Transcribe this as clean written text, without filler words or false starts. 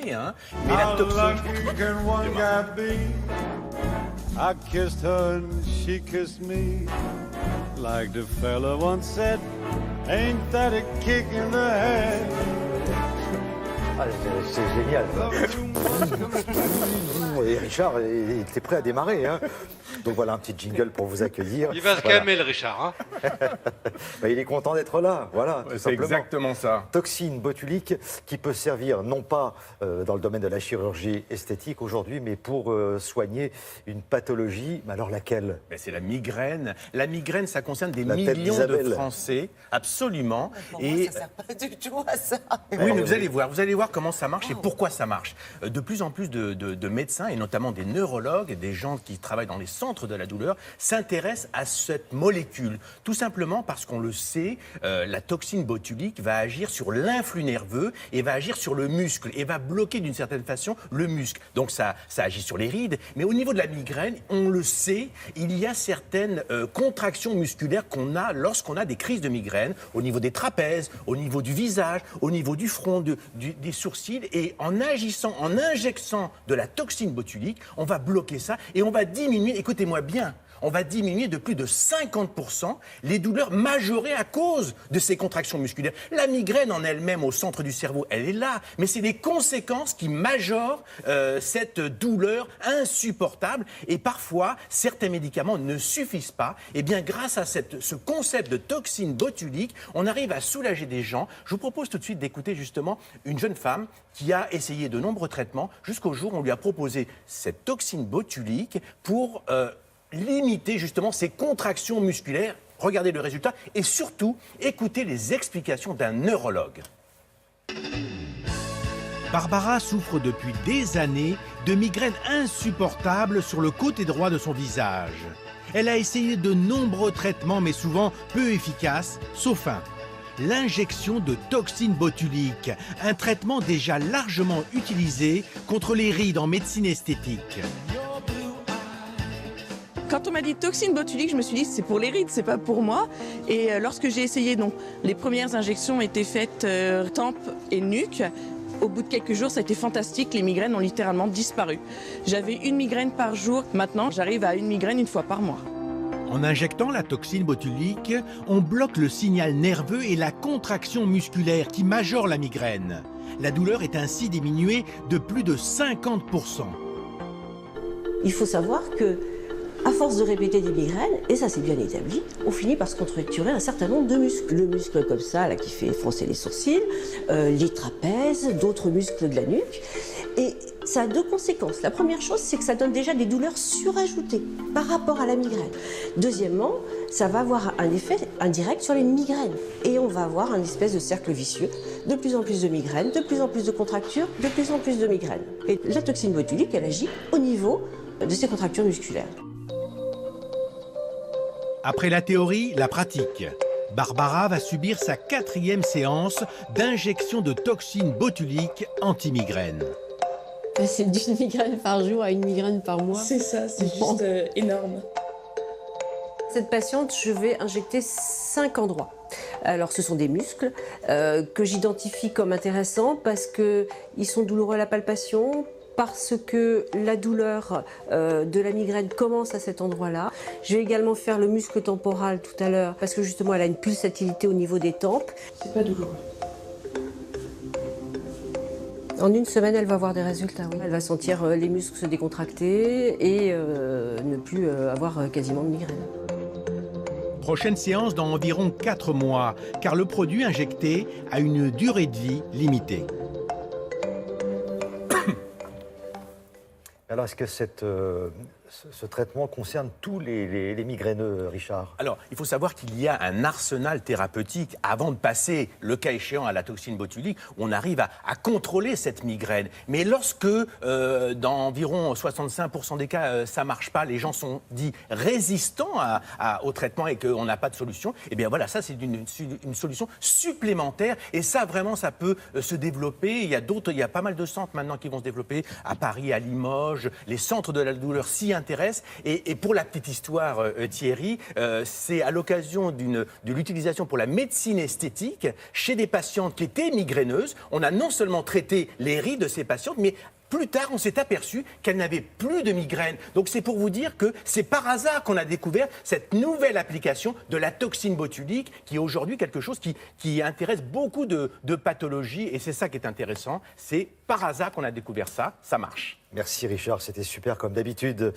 calmer, hein, mais la toxine... I kissed her and she kissed me. Like the fella once said, ain't that a kick in the head? Ah, c'est génial. Et Richard, il était prêt à démarrer. Hein. Donc voilà un petit jingle pour vous accueillir. Il va se calmer, le Richard. Hein. Bah, il est content d'être là. Voilà, c'est exactement ça. Toxine botulique qui peut servir non pas dans le domaine de la chirurgie esthétique aujourd'hui, mais pour soigner une pathologie. Mais alors laquelle? C'est la migraine. La migraine, ça concerne des millions de Français, absolument. Pour moi, ça ne sert pas du tout à ça. Oui, mais vous allez voir comment ça marche et pourquoi ça marche. De plus en plus de médecins, et notamment des neurologues, des gens qui travaillent dans les centres de la douleur, s'intéressent à cette molécule. Tout simplement parce qu'on le sait, la toxine botulique va agir sur l'influx nerveux et va agir sur le muscle et va bloquer d'une certaine façon le muscle. Donc ça agit sur les rides. Mais au niveau de la migraine, on le sait, il y a certaines contractions musculaires qu'on a lorsqu'on a des crises de migraine, au niveau des trapèzes, au niveau du visage, au niveau du front, des sourcils. Et en agissant, en injectant de la toxine botulique, on va bloquer ça et on va diminuer, écoutez-moi bien, on va diminuer de plus de 50% les douleurs majorées à cause de ces contractions musculaires. La migraine en elle-même, au centre du cerveau, elle est là, mais c'est les conséquences qui majorent cette douleur insupportable. Et parfois, certains médicaments ne suffisent pas. Et bien, grâce à ce concept de toxine botulique, on arrive à soulager des gens. Je vous propose tout de suite d'écouter justement une jeune femme qui a essayé de nombreux traitements jusqu'au jour où on lui a proposé cette toxine botulique pour... limiter justement ces contractions musculaires. Regardez le résultat et surtout, écoutez les explications d'un neurologue. Barbara souffre depuis des années de migraines insupportables sur le côté droit de son visage. Elle a essayé de nombreux traitements, mais souvent peu efficaces, sauf un. L'injection de toxine botulique, un traitement déjà largement utilisé contre les rides en médecine esthétique. Quand on m'a dit toxine botulique, je me suis dit c'est pour les rides, c'est pas pour moi. Et lorsque j'ai essayé, donc les premières injections étaient faites tempe et nuque. Au bout de quelques jours, ça a été fantastique. Les migraines ont littéralement disparu. J'avais une migraine par jour. Maintenant, j'arrive à une migraine une fois par mois. En injectant la toxine botulique, on bloque le signal nerveux et la contraction musculaire qui majore la migraine. La douleur est ainsi diminuée de plus de 50%. Il faut savoir que à force de répéter des migraines, et ça c'est bien établi, on finit par se contracturer un certain nombre de muscles. Le muscle comme ça, là, qui fait froncer les sourcils, les trapèzes, d'autres muscles de la nuque. Et ça a deux conséquences. La première chose, c'est que ça donne déjà des douleurs surajoutées par rapport à la migraine. Deuxièmement, ça va avoir un effet indirect sur les migraines. Et on va avoir un espèce de cercle vicieux. De plus en plus de migraines, de plus en plus de contractures, de plus en plus de migraines. Et la toxine botulique, elle agit au niveau de ces contractures musculaires. Après la théorie, la pratique. Barbara va subir sa 4e séance d'injection de toxine botulique anti-migraine. C'est d'une migraine par jour à une migraine par mois. C'est ça, c'est juste énorme. Cette patiente, je vais injecter 5 endroits. Alors, ce sont des muscles que j'identifie comme intéressants parce qu'ils sont douloureux à la palpation, parce que la douleur de la migraine commence à cet endroit-là. Je vais également faire le muscle temporal tout à l'heure, parce que justement, elle a une pulsatilité au niveau des tempes. C'est pas douloureux. En une semaine, elle va avoir des résultats. Oui. Elle va sentir les muscles se décontracter et ne plus avoir quasiment de migraine. Prochaine séance dans environ 4 mois, car le produit injecté a une durée de vie limitée. Alors, est-ce que ce traitement concerne tous les migraineux, Richard? Alors, il faut savoir qu'il y a un arsenal thérapeutique avant de passer, le cas échéant, à la toxine botulique, où on arrive à contrôler cette migraine. Mais lorsque, dans environ 65% des cas, ça ne marche pas, les gens sont dits résistants au traitement et qu'on n'a pas de solution, eh bien voilà, ça c'est une solution supplémentaire. Et ça, vraiment, ça peut se développer. Il y a pas mal de centres maintenant qui vont se développer à Paris, à Limoges. Les centres de la douleur s'y intéressent. intéresse. Et pour la petite histoire, Thierry, c'est à l'occasion de l'utilisation pour la médecine esthétique chez des patientes qui étaient migraineuses. On a non seulement traité les rides de ces patientes, mais plus tard, on s'est aperçu qu'elle n'avait plus de migraine. Donc c'est pour vous dire que c'est par hasard qu'on a découvert cette nouvelle application de la toxine botulique, qui est aujourd'hui quelque chose qui intéresse beaucoup de pathologies. Et c'est ça qui est intéressant. C'est par hasard qu'on a découvert ça. Ça marche. Merci Richard, c'était super comme d'habitude.